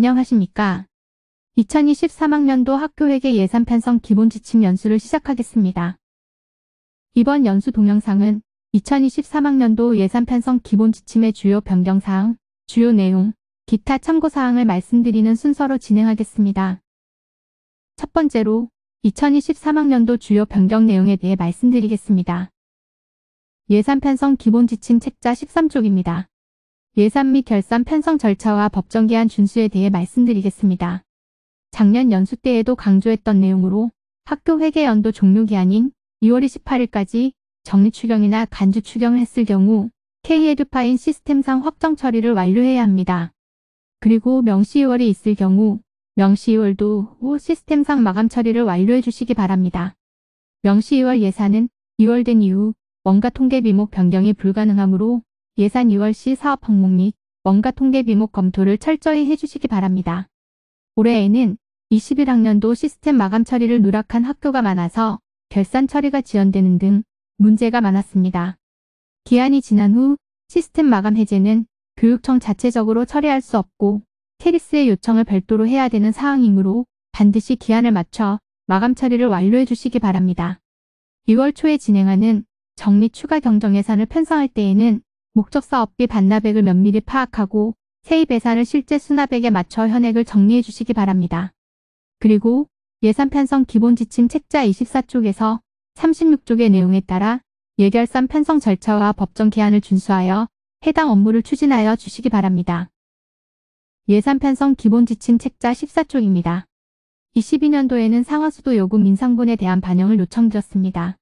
안녕하십니까. 2023학년도 학교회계 예산 편성 기본 지침 연수를 시작하겠습니다. 이번 연수 동영상은 2023학년도 예산 편성 기본 지침의 주요 변경사항, 주요 내용, 기타 참고사항을 말씀드리는 순서로 진행하겠습니다. 첫 번째로 2023학년도 주요 변경 내용에 대해 말씀드리겠습니다. 예산 편성 기본 지침 책자 13쪽입니다. 예산 및 결산 편성 절차와 법정기한 준수에 대해 말씀드리겠습니다. 작년 연수 때에도 강조했던 내용으로 학교 회계 연도 종료 기한인 2월 28일까지 정리 추경이나 간주 추경을 했을 경우 K-에듀파인 시스템상 확정 처리를 완료해야 합니다. 그리고 명시 2월이 있을 경우 명시 2월도 후 시스템상 마감 처리를 완료해 주시기 바랍니다. 명시 2월 예산은 2월 된 이후 원가 통계 비목 변경이 불가능하므로 예산 2월 시 사업 항목 및 원가 통계 비목 검토를 철저히 해주시기 바랍니다. 올해에는 21학년도 시스템 마감 처리를 누락한 학교가 많아서 결산 처리가 지연되는 등 문제가 많았습니다. 기한이 지난 후 시스템 마감 해제는 교육청 자체적으로 처리할 수 없고 캐리스의 요청을 별도로 해야 되는 사항이므로 반드시 기한을 맞춰 마감 처리를 완료해 주시기 바랍니다. 2월 초에 진행하는 정리 추가 경정 예산을 편성할 때에는 목적 사업비 반납액을 면밀히 파악하고 세입 예산을 실제 수납액에 맞춰 현액을 정리해 주시기 바랍니다. 그리고 예산 편성 기본 지침 책자 24쪽에서 36쪽의 내용에 따라 예결산 편성 절차와 법정 기한을 준수하여 해당 업무를 추진하여 주시기 바랍니다. 예산 편성 기본 지침 책자 14쪽입니다. 22년도에는 상하수도 요금 인상분에 대한 반영을 요청드렸습니다.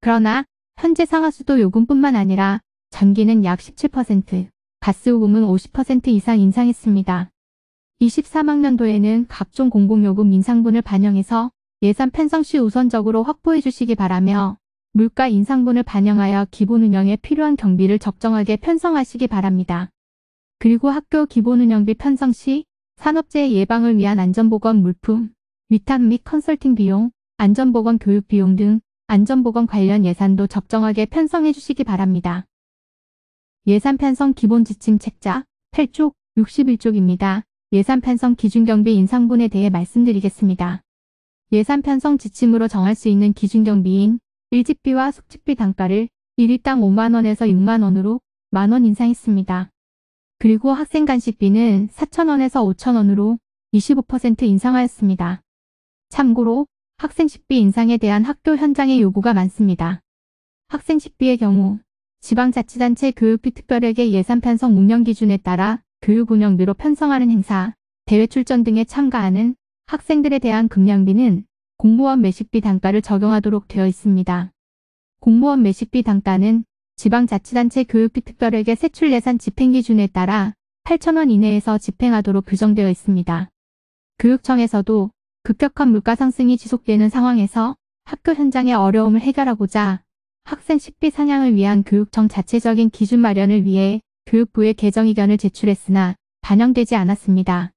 그러나 현재 상하수도 요금뿐만 아니라 전기는 약 17%, 가스요금은 50% 이상 인상했습니다. 23학년도에는 각종 공공요금 인상분을 반영해서 예산 편성 시 우선적으로 확보해 주시기 바라며 물가 인상분을 반영하여 기본 운영에 필요한 경비를 적정하게 편성하시기 바랍니다. 그리고 학교 기본 운영비 편성 시 산업재해 예방을 위한 안전보건 물품, 위탁 및 컨설팅 비용, 안전보건 교육 비용 등 안전보건 관련 예산도 적정하게 편성해 주시기 바랍니다. 예산 편성 기본 지침 책자 8쪽, 61쪽입니다. 예산 편성 기준경비 인상분에 대해 말씀드리겠습니다. 예산 편성 지침으로 정할 수 있는 기준경비인 일집비와 숙직비 단가를 1일당 5만원에서 6만원으로 만원 인상했습니다. 그리고 학생 간식비는 4,000원에서 5,000원으로 25% 인상하였습니다. 참고로 학생 식비 인상에 대한 학교 현장의 요구가 많습니다. 학생 식비의 경우 지방자치단체 교육비 특별회계 예산 편성 운영 기준에 따라 교육 운영비로 편성하는 행사, 대회 출전 등에 참가하는 학생들에 대한 급량비는 공무원 매식비 단가를 적용하도록 되어 있습니다. 공무원 매식비 단가는 지방자치단체 교육비 특별회계 세출 예산 집행 기준에 따라 8,000원 이내에서 집행하도록 규정되어 있습니다. 교육청에서도 급격한 물가 상승이 지속되는 상황에서 학교 현장의 어려움을 해결하고자 학생 식비 상향을 위한 교육청 자체적인 기준 마련을 위해 교육부에 개정 의견을 제출했으나 반영되지 않았습니다.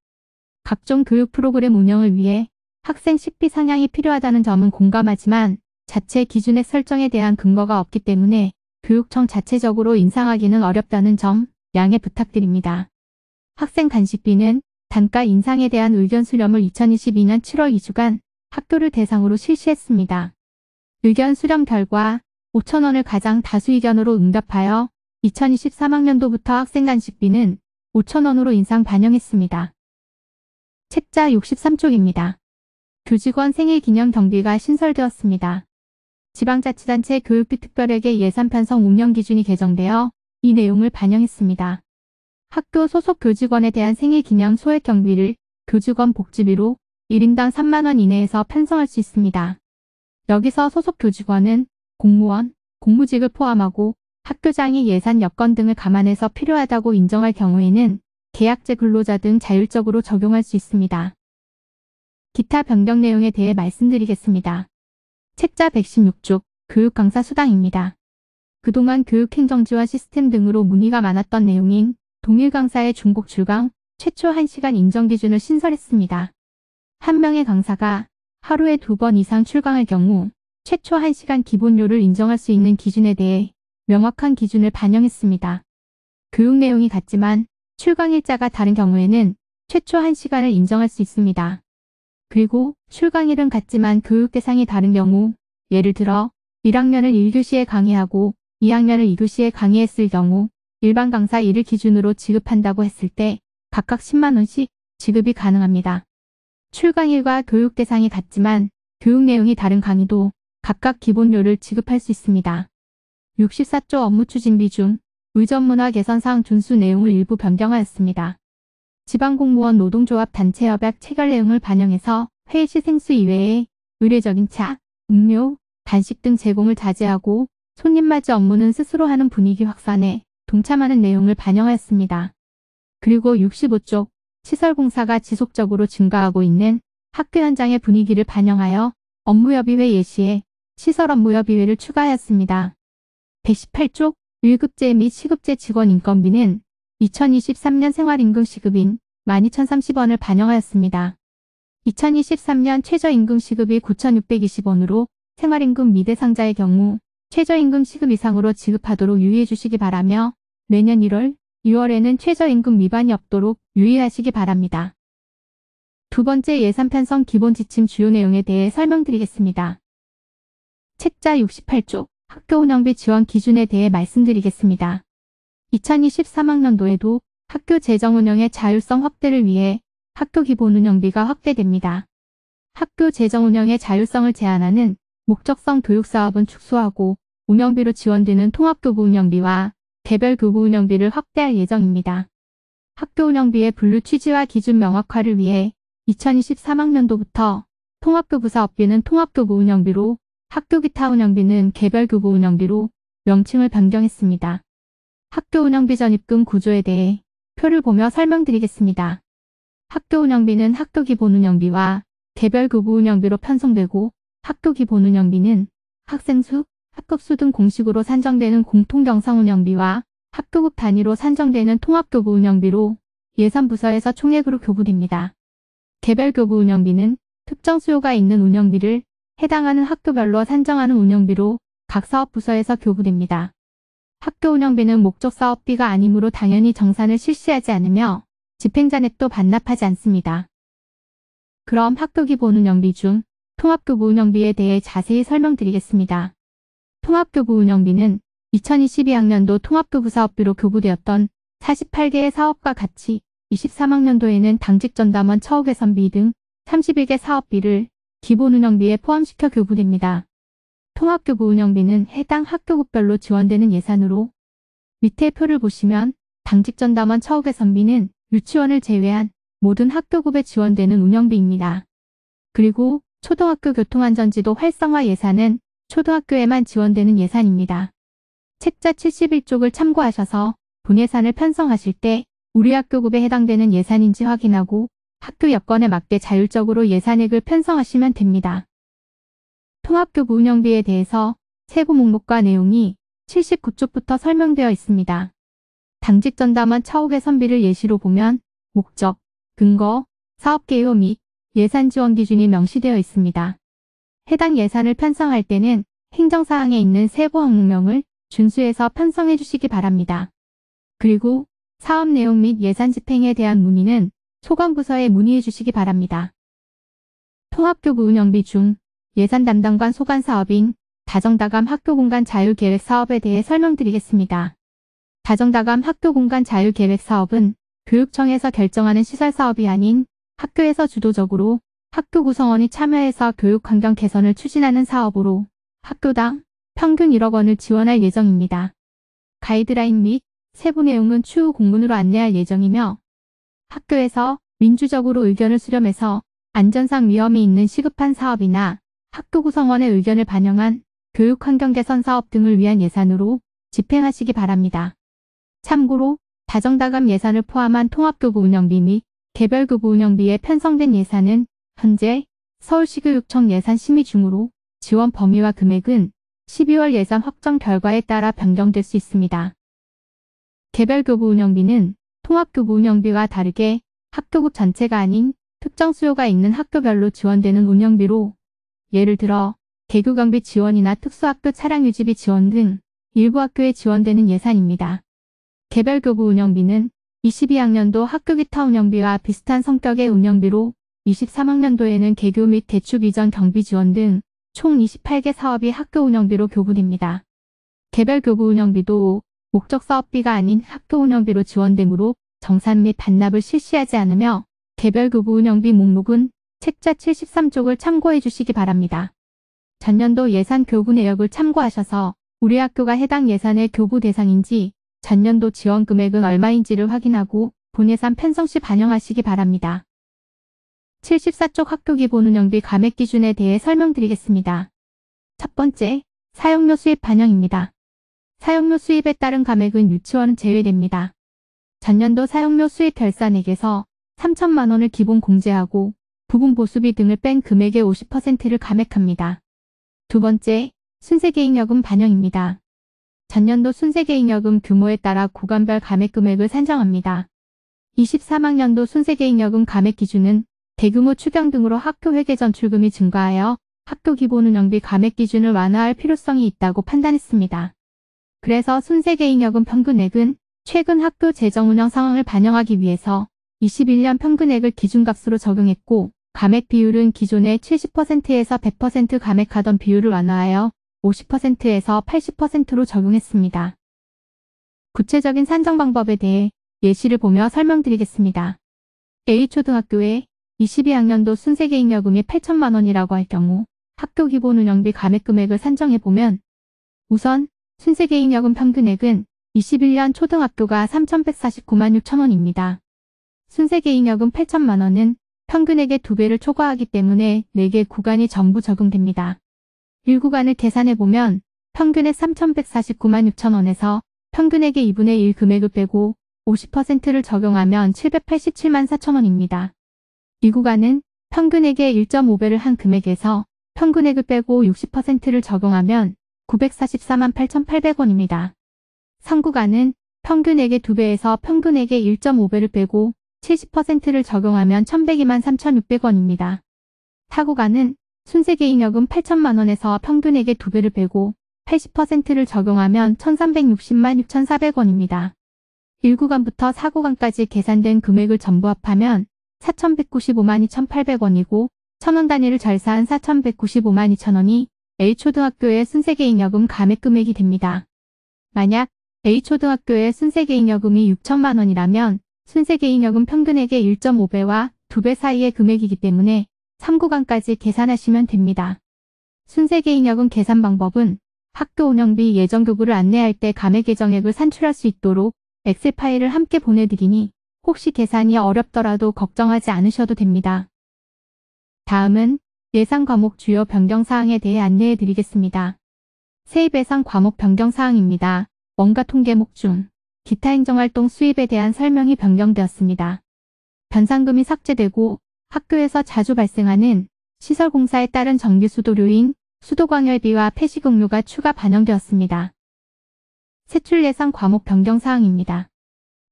각종 교육 프로그램 운영을 위해 학생 식비 상향이 필요하다는 점은 공감하지만 자체 기준의 설정에 대한 근거가 없기 때문에 교육청 자체적으로 인상하기는 어렵다는 점 양해 부탁드립니다. 학생 간식비는 단가 인상에 대한 의견 수렴을 2022년 7월 2주간 학교를 대상으로 실시했습니다. 의견 수렴 결과 5,000원을 가장 다수 의견으로 응답하여 2023학년도부터 학생 간식비는 5,000원으로 인상 반영했습니다. 책자 63쪽입니다. 교직원 생일 기념 경비가 신설되었습니다. 지방자치단체 교육비 특별회계 예산 편성 운영 기준이 개정되어 이 내용을 반영했습니다. 학교 소속 교직원에 대한 생일 기념 소액 경비를 교직원 복지비로 1인당 3만원 이내에서 편성할 수 있습니다. 여기서 소속 교직원은 공무원, 공무직을 포함하고 학교장이 예산 여건 등을 감안해서 필요하다고 인정할 경우에는 계약제 근로자 등 자율적으로 적용할 수 있습니다. 기타 변경 내용에 대해 말씀드리겠습니다. 책자 116쪽 교육 강사 수당입니다. 그동안 교육 행정지원 시스템 등으로 문의가 많았던 내용인 동일 강사의 중복 출강, 최초 1시간 인정 기준을 신설했습니다. 한 명의 강사가 하루에 2번 이상 출강할 경우 최초 1시간 기본료를 인정할 수 있는 기준에 대해 명확한 기준을 반영했습니다. 교육 내용이 같지만 출강일자가 다른 경우에는 최초 1시간을 인정할 수 있습니다. 그리고 출강일은 같지만 교육 대상이 다른 경우, 예를 들어 1학년을 1교시에 강의하고 2학년을 2교시에 강의했을 경우 일반 강사 1을 기준으로 지급한다고 했을 때 각각 10만 원씩 지급이 가능합니다. 출강일과 교육 대상이 같지만 교육 내용이 다른 강의도 각각 기본료를 지급할 수 있습니다. 64조 업무추진비 중 의전문화 개선사항 준수 내용을 일부 변경하였습니다. 지방공무원 노동조합 단체협약 체결 내용을 반영해서 회의 시 생수 이외에 의례적인 차, 음료, 간식 등 제공을 자제하고 손님 맞이 업무는 스스로 하는 분위기 확산에 동참하는 내용을 반영하였습니다. 그리고 65조 시설공사가 지속적으로 증가하고 있는 학교 현장의 분위기를 반영하여 업무협의회 예시에 시설업무협의회를 추가하였습니다. 118조 1급제 및 시급제 직원 인건비는 2023년 생활임금시급인 12,030원을 반영하였습니다. 2023년 최저임금시급이 9,620원으로 생활임금 미대상자의 경우 최저임금 시급 이상으로 지급하도록 유의해 주시기 바라며 내년 1월, 2월에는 최저임금 위반이 없도록 유의하시기 바랍니다. 두 번째 예산 편성 기본 지침 주요 내용에 대해 설명드리겠습니다. 책자 68조 학교 운영비 지원 기준에 대해 말씀드리겠습니다. 2023학년도에도 학교 재정 운영의 자율성 확대를 위해 학교 기본 운영비가 확대됩니다. 학교 재정 운영의 자율성을 제한하는 목적성 교육사업은 축소하고 운영비로 지원되는 통합교부 운영비와 개별 교부 운영비를 확대할 예정입니다. 학교 운영비의 분류 취지와 기준 명확화를 위해 2023학년도부터 통합교부 사업비는 통합교부 운영비로 학교 기타 운영비는 개별 교부 운영비로 명칭을 변경했습니다. 학교 운영비 전입금 구조에 대해 표를 보며 설명드리겠습니다. 학교 운영비는 학교 기본 운영비와 개별 교부 운영비로 편성되고 학교 기본 운영비는 학생 수, 학급 수 등 공식으로 산정되는 공통경상 운영비와 학교급 단위로 산정되는 통합교부 운영비로 예산부서에서 총액으로 교부됩니다. 개별 교부 운영비는 특정 수요가 있는 운영비를 해당하는 학교별로 산정하는 운영비로 각 사업부서에서 교부됩니다. 학교 운영비는 목적 사업비가 아니므로 당연히 정산을 실시하지 않으며 집행잔액도 반납하지 않습니다. 그럼 학교 기본 운영비 중 통합교부 운영비에 대해 자세히 설명드리겠습니다. 통합교부 운영비는 2022학년도 통합교부 사업비로 교부되었던 48개의 사업과 같이 23학년도에는 당직전담원 처우 개선비 등 31개 사업비를 기본 운영비에 포함시켜 교부됩니다. 통합교부 운영비는 해당 학교급별로 지원되는 예산으로 밑에 표를 보시면 당직전담원 처우 개선비는 유치원을 제외한 모든 학교급에 지원되는 운영비입니다. 그리고 초등학교 교통안전지도 활성화 예산은 초등학교에만 지원되는 예산입니다. 책자 71쪽을 참고하셔서 본예산을 편성하실 때 우리 학교급에 해당되는 예산인지 확인하고 학교 여건에 맞게 자율적으로 예산액을 편성하시면 됩니다. 통합교부 운영비에 대해서 세부 목록과 내용이 79쪽부터 설명되어 있습니다. 당직전담원 처우 개선비를 예시로 보면 목적, 근거, 사업 개요 및 예산 지원 기준이 명시되어 있습니다. 해당 예산을 편성할 때는 행정사항에 있는 세부 항목명을 준수해서 편성해 주시기 바랍니다. 그리고 사업 내용 및 예산 집행에 대한 문의는 소관부서에 문의해 주시기 바랍니다. 통합교부 운영비 중 예산 담당관 소관 사업인 다정다감 학교공간 자율계획 사업에 대해 설명드리겠습니다. 다정다감 학교공간 자율계획 사업은 교육청에서 결정하는 시설사업이 아닌 학교에서 주도적으로 학교 구성원이 참여해서 교육환경 개선을 추진하는 사업으로 학교당 평균 1억 원을 지원할 예정입니다. 가이드라인 및 세부 내용은 추후 공문으로 안내할 예정이며 학교에서 민주적으로 의견을 수렴해서 안전상 위험이 있는 시급한 사업이나 학교 구성원의 의견을 반영한 교육환경 개선 사업 등을 위한 예산으로 집행하시기 바랍니다. 참고로 다정다감 예산을 포함한 통합교부 운영비 및 개별교부 운영비에 편성된 예산은 현재 서울시교육청 예산 심의 중으로 지원 범위와 금액은 12월 예산 확정 결과에 따라 변경될 수 있습니다. 개별교부 운영비는 통합교부 운영비와 다르게 학교급 전체가 아닌 특정 수요가 있는 학교별로 지원되는 운영비로 예를 들어 개교 경비 지원이나 특수학교 차량 유지비 지원 등 일부 학교에 지원되는 예산입니다. 개별교부 운영비는 22학년도 학교 기타 운영비와 비슷한 성격의 운영비로 23학년도에는 개교 및 대축 이전 경비 지원 등 총 28개 사업이 학교 운영비로 교부됩니다. 개별 교부 운영비도 목적 사업비가 아닌 학교 운영비로 지원되므로 정산 및 반납을 실시하지 않으며 개별 교부 운영비 목록은 책자 73쪽을 참고해 주시기 바랍니다. 전년도 예산 교부 내역을 참고하셔서 우리 학교가 해당 예산의 교부 대상인지 전년도 지원 금액은 얼마인지를 확인하고 본예산 편성 시 반영하시기 바랍니다. 74쪽 학교 기본 운영비 감액 기준에 대해 설명드리겠습니다. 첫 번째, 사용료 수입 반영입니다. 사용료 수입에 따른 감액은 유치원은 제외됩니다. 전년도 사용료 수입 결산액에서 3천만 원을 기본 공제하고 부분 보수비 등을 뺀 금액의 50%를 감액합니다. 두 번째, 순세개인여금 반영입니다. 전년도 순세개인여금 규모에 따라 구간별 감액 금액을 산정합니다. 23학년도 순세개인여금 감액 기준은 대규모 추경 등으로 학교 회계 전출금이 증가하여 학교 기본 운영비 감액 기준을 완화할 필요성이 있다고 판단했습니다. 그래서 순세개인여금 평균액은 최근 학교 재정 운영 상황을 반영하기 위해서 21년 평균액을 기준값으로 적용했고 감액 비율은 기존의 70%에서 100% 감액하던 비율을 완화하여 50%에서 80%로 적용했습니다. 구체적인 산정 방법에 대해 예시를 보며 설명드리겠습니다. A초등학교에 22학년도 순세개인여금이 8천만 원이라고 할 경우 학교 기본 운영비 감액 금액을 산정해보면 우선 순세개인여금 평균액은 21년 초등학교가 3,149만 6천 원입니다. 순세개인여금 8천만 원은 평균액의 2배를 초과하기 때문에 4개 구간이 전부 적용됩니다. 1구간을 계산해보면 평균액 3,149만 6천 원에서 평균액의 2분의 1 금액을 빼고 50%를 적용하면 787만 4천 원입니다. 2구간은 평균액의 1.5배를 한 금액에서 평균액을 빼고 60%를 적용하면 944만 8,800원입니다. 3구간은 평균액의 2배에서 평균액의 1.5배를 빼고 70%를 적용하면 1,102만 3,600원입니다. 4구간은 순세개인여금 8천만 원에서 평균액의 2배를 빼고 80%를 적용하면 1,360만 6,400원입니다. 1구간부터 4구간까지 계산된 금액을 전부 합하면 4,195만 2,800원이고 1,000원 단위를 절사한 4,195만 2,000원이 A초등학교의 순세개인여금 감액 금액이 됩니다. 만약 A초등학교의 순세개인여금이 6천만 원이라면 순세개인여금 평균액의 1.5배와 2배 사이의 금액이기 때문에 3구간까지 계산하시면 됩니다. 순세개인여금 계산 방법은 학교 운영비 예정교부를 안내할 때 감액 예정액을 산출할 수 있도록 엑셀 파일을 함께 보내드리니 혹시 계산이 어렵더라도 걱정하지 않으셔도 됩니다. 다음은 예산 과목 주요 변경사항에 대해 안내해 드리겠습니다. 세입 예산 과목 변경사항입니다. 원가 통계목 중 기타 행정활동 수입에 대한 설명이 변경되었습니다. 변상금이 삭제되고 학교에서 자주 발생하는 시설공사에 따른 전기수도료인 수도광열비와 폐식용료가 추가 반영되었습니다. 세출 예산 과목 변경사항입니다.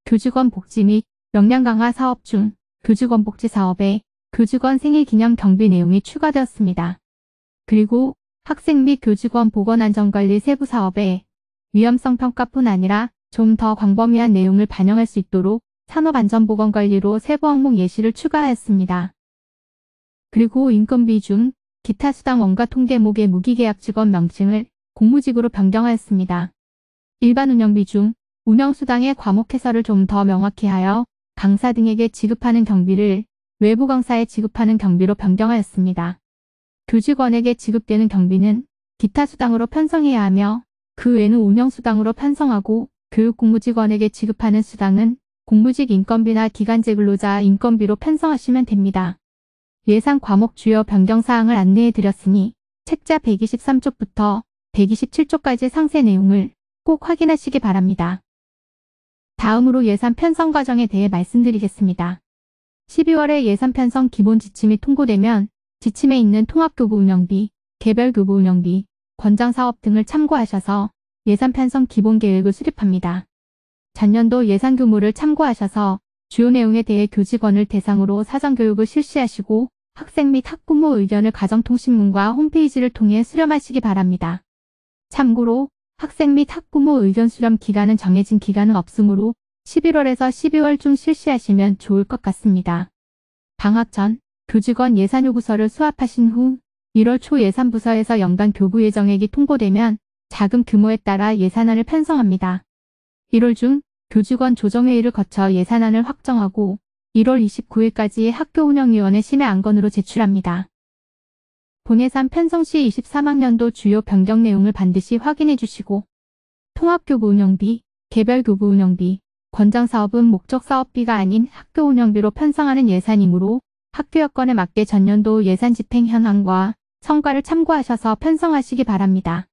교직원 복지 및 역량 강화 사업 중 교직원 복지 사업에 교직원 생일기념 경비 내용이 추가되었습니다. 그리고 학생 및 교직원 보건안전관리 세부 사업에 위험성 평가뿐 아니라 좀 더 광범위한 내용을 반영할 수 있도록 산업안전보건관리로 세부 항목 예시를 추가하였습니다. 그리고 인건비 중 기타 수당 원가 통계목의 무기계약 직원 명칭을 공무직으로 변경하였습니다. 일반 운영비 중 운영수당의 과목 해설을 좀 더 명확히 하여 강사 등에게 지급하는 경비를 외부 강사에 지급하는 경비로 변경하였습니다. 교직원에게 지급되는 경비는 기타 수당으로 편성해야 하며 그 외는 운영수당으로 편성하고 교육공무직원에게 지급하는 수당은 공무직 인건비나 기간제 근로자 인건비로 편성하시면 됩니다. 예산 과목 주요 변경사항을 안내해 드렸으니 책자 123쪽부터 127쪽까지 상세 내용을 꼭 확인하시기 바랍니다. 다음으로 예산 편성 과정에 대해 말씀드리겠습니다. 12월에 예산 편성 기본 지침이 통고되면 지침에 있는 통합교부 운영비, 개별교부 운영비, 권장사업 등을 참고하셔서 예산 편성 기본 계획을 수립합니다. 전년도 예산 규모를 참고하셔서 주요 내용에 대해 교직원을 대상으로 사전교육을 실시하시고 학생 및 학부모 의견을 가정통신문과 홈페이지를 통해 수렴하시기 바랍니다. 참고로 학생 및 학부모 의견 수렴 기간은 정해진 기간은 없으므로 11월에서 12월 중 실시하시면 좋을 것 같습니다. 방학 전 교직원 예산요구서를 수합하신 후 1월 초 예산부서에서 연간 교부 예정액이 통보되면 자금 규모에 따라 예산안을 편성합니다. 1월 중 교직원 조정회의를 거쳐 예산안을 확정하고 1월 29일까지 학교운영위원회 심의 안건으로 제출합니다. 본예산 편성 시 23학년도 주요 변경 내용을 반드시 확인해 주시고 통합교부 운영비, 개별교부 운영비, 권장사업은 목적사업비가 아닌 학교운영비로 편성하는 예산이므로 학교 여건에 맞게 전년도 예산 집행 현황과 성과를 참고하셔서 편성하시기 바랍니다.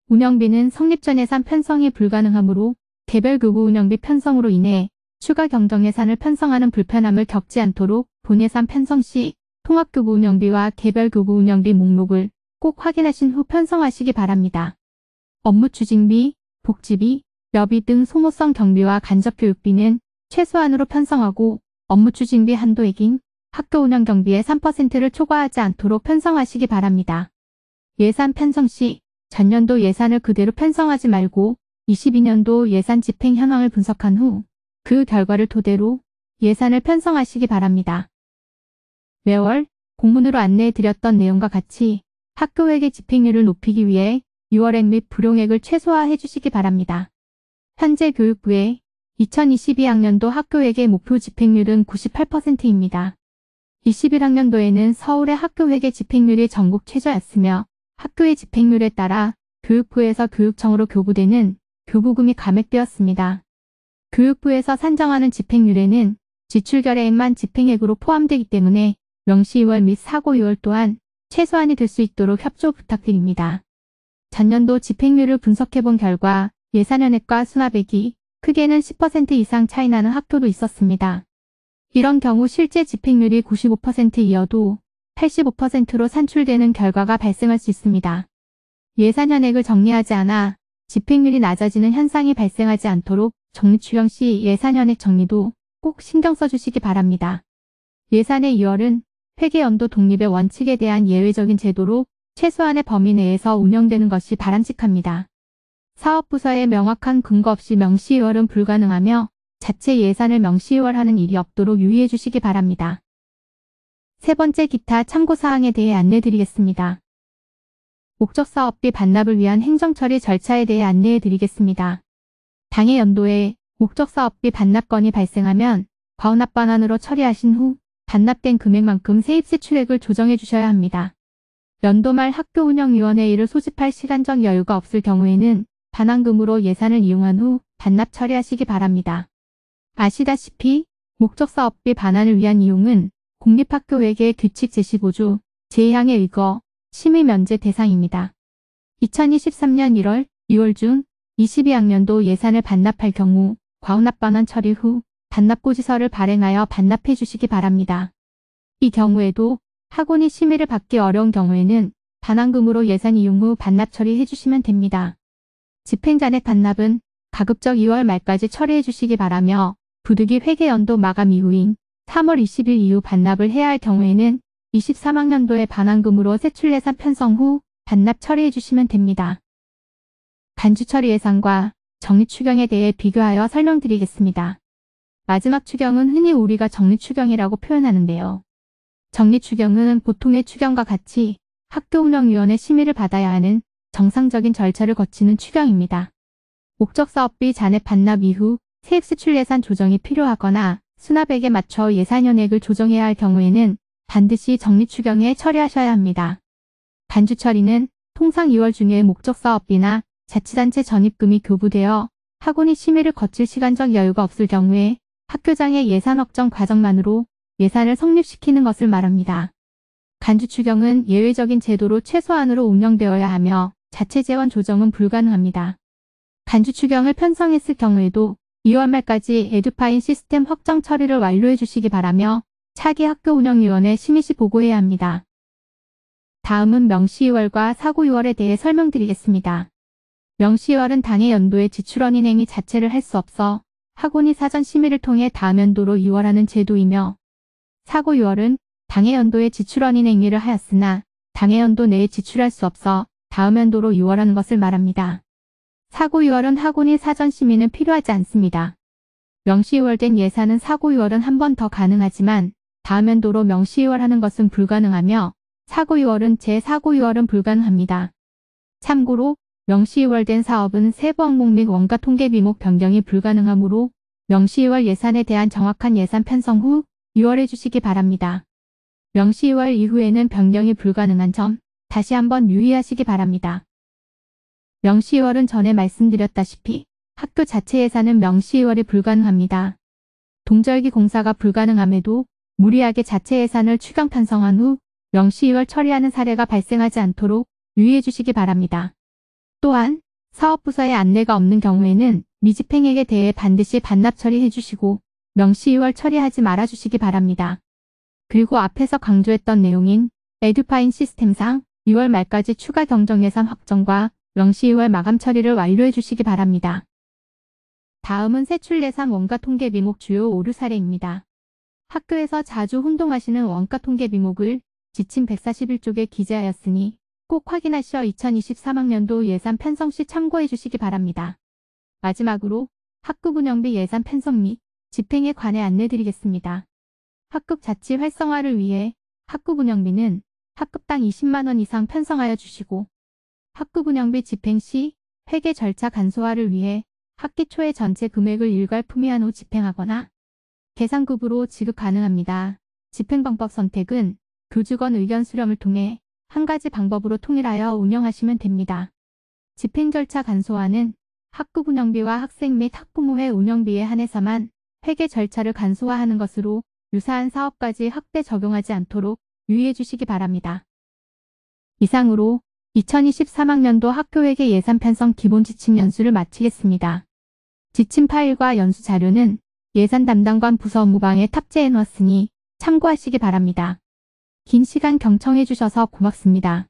운영비는 성립 전 예산 편성이 불가능하므로 개별교부 운영비 편성으로 인해 추가 경정 예산을 편성하는 불편함을 겪지 않도록 본예산 편성 시 통합교부 운영비와 개별교부 운영비 목록을 꼭 확인하신 후 편성하시기 바랍니다. 업무 추진비, 복지비, 여비 등 소모성 경비와 간접교육비는 최소한으로 편성하고 업무 추진비 한도액인 학교 운영 경비의 3%를 초과하지 않도록 편성하시기 바랍니다. 예산 편성 시 전년도 예산을 그대로 편성하지 말고 22년도 예산 집행 현황을 분석한 후 그 결과를 토대로 예산을 편성하시기 바랍니다. 매월 공문으로 안내해 드렸던 내용과 같이 학교회계 집행률을 높이기 위해 유월액 및 불용액을 최소화해 주시기 바랍니다. 현재 교육부의 2022학년도 학교회계 목표 집행률은 98%입니다. 21학년도에는 서울의 학교회계 집행률이 전국 최저였으며 학교의 집행률에 따라 교육부에서 교육청으로 교부되는 교부금이 감액되었습니다. 교육부에서 산정하는 집행률에는 지출결의액만 집행액으로 포함되기 때문에 명시 2월 및 사고 2월 또한 최소한이 될 수 있도록 협조 부탁드립니다. 전년도 집행률을 분석해본 결과 예산현액과 수납액이 크게는 10% 이상 차이 나는 학교도 있었습니다. 이런 경우 실제 집행률이 95%이어도 85%로 산출되는 결과가 발생할 수 있습니다. 예산현액을 정리하지 않아 집행률이 낮아지는 현상이 발생하지 않도록 정리추경 시 예산현액 정리도 꼭 신경 써주시기 바랍니다. 예산의 2월은 회계연도 독립의 원칙에 대한 예외적인 제도로 최소한의 범위 내에서 운영되는 것이 바람직합니다. 사업부서에 명확한 근거 없이 명시이월은 불가능하며 자체 예산을 명시이월하는 일이 없도록 유의해 주시기 바랍니다. 세 번째 기타 참고사항에 대해 안내드리겠습니다. 목적사업비 반납을 위한 행정처리 절차에 대해 안내해 드리겠습니다. 당해 연도에 목적사업비 반납건이 발생하면 과언합반환으로 처리하신 후 반납된 금액만큼 세입세출액을 조정해 주셔야 합니다. 연도 말 학교운영위원회의를 소집할 시간적 여유가 없을 경우에는 반환금으로 예산을 이용한 후 반납 처리하시기 바랍니다. 아시다시피 목적사업비 반환을 위한 이용은 공립학교회계 규칙 제15조 제2항에 의거 심의 면제 대상입니다. 2023년 1월, 2월 중 22학년도 예산을 반납할 경우 과언합반환 처리 후 반납고지서를 발행하여 반납해 주시기 바랍니다. 이 경우에도 학원이 심의를 받기 어려운 경우에는 반환금으로 예산 이용 후 반납 처리해 주시면 됩니다. 집행잔액 반납은 가급적 2월 말까지 처리해 주시기 바라며 부득이 회계연도 마감 이후인 3월 20일 이후 반납을 해야 할 경우에는 23학년도에 반환금으로 세출예산 편성 후 반납 처리해 주시면 됩니다. 간주처리 예산과 정리추경에 대해 비교하여 설명드리겠습니다. 마지막 추경은 흔히 우리가 정리추경이라고 표현하는데요. 정리추경은 보통의 추경과 같이 학교운영위원회 심의를 받아야 하는 정상적인 절차를 거치는 추경입니다. 목적사업비 잔액 반납 이후 세입세출 예산 조정이 필요하거나 수납액에 맞춰 예산현액을 조정해야 할 경우에는 반드시 정리추경에 처리하셔야 합니다. 간주처리는 통상 2월 중에 목적사업비나 자치단체 전입금이 교부되어 학원이 심의를 거칠 시간적 여유가 없을 경우에 학교장의 예산 확정 과정만으로 예산을 성립시키는 것을 말합니다. 간주추경은 예외적인 제도로 최소한으로 운영되어야 하며 자체 재원 조정은 불가능합니다. 간주추경을 편성했을 경우에도 2월 말까지 에듀파인 시스템 확정 처리를 완료해 주시기 바라며 차기 학교운영위원회 심의 시 보고해야 합니다. 다음은 명시이월과 사고이월에 대해 설명드리겠습니다. 명시이월은 당해 연도에 지출원인 행위 자체를 할 수 없어 학원이 사전 심의를 통해 다음 연도로 이월하는 제도이며 사고이월은 당해 연도에 지출원인 행위를 하였으나 당해 연도 내에 지출할 수 없어 다음 연도로 이월하는 것을 말합니다. 사고이월은 학원이 사전 심의는 필요하지 않습니다. 명시유월된 예산은 사고유월은 한 번 더 가능하지만 다음 연도로 명시유월하는 것은 불가능하며 사고유월은 제4고유월은 불가능합니다. 참고로 명시유월된 사업은 세부 항목 및 원가 통계 비목 변경이 불가능하므로 명시유월 예산에 대한 정확한 예산 편성 후 유월해 주시기 바랍니다. 명시유월 이후에는 변경이 불가능한 점 다시 한번 유의하시기 바랍니다. 명시유월은 전에 말씀드렸다시피 학교 자체 예산은 명시유월이 불가능합니다. 동절기 공사가 불가능함에도 무리하게 자체 예산을 추경 편성한 후 명시유월 처리하는 사례가 발생하지 않도록 유의해 주시기 바랍니다. 또한 사업부서에 안내가 없는 경우에는 미집행액에 대해 반드시 반납 처리해 주시고 명시유월 처리하지 말아 주시기 바랍니다. 그리고 앞에서 강조했던 내용인 에듀파인 시스템상 6월 말까지 추가 경정예산 확정과 명시유월 마감 처리를 완료해 주시기 바랍니다. 다음은 세출예산 원가 통계 비목 주요 오류 사례입니다. 학교에서 자주 혼동하시는 원가 통계 비목을 지침 141쪽에 기재하였으니 꼭 확인하시어 2023학년도 예산 편성 시 참고해 주시기 바랍니다. 마지막으로 학급 운영비 예산 편성 및 집행에 관해 안내드리겠습니다. 학급 자치 활성화를 위해 학급 운영비는 학급당 20만 원 이상 편성하여 주시고 학급 운영비 집행 시 회계 절차 간소화를 위해 학기 초에 전체 금액을 일괄 품위한 후 집행하거나 계산급으로 지급 가능합니다. 집행방법 선택은 교직원 의견 수렴을 통해 한 가지 방법으로 통일하여 운영하시면 됩니다. 집행 절차 간소화는 학급 운영비와 학생 및 학부모회 운영비에 한해서만 회계 절차를 간소화하는 것으로 유사한 사업까지 확대 적용하지 않도록 유의해 주시기 바랍니다. 이상으로 2023학년도 학교회계 예산 편성 기본 지침 연수를 마치겠습니다. 지침 파일과 연수 자료는 예산 담당관 부서 업무방에 탑재해 놓았으니 참고하시기 바랍니다. 긴 시간 경청해 주셔서 고맙습니다.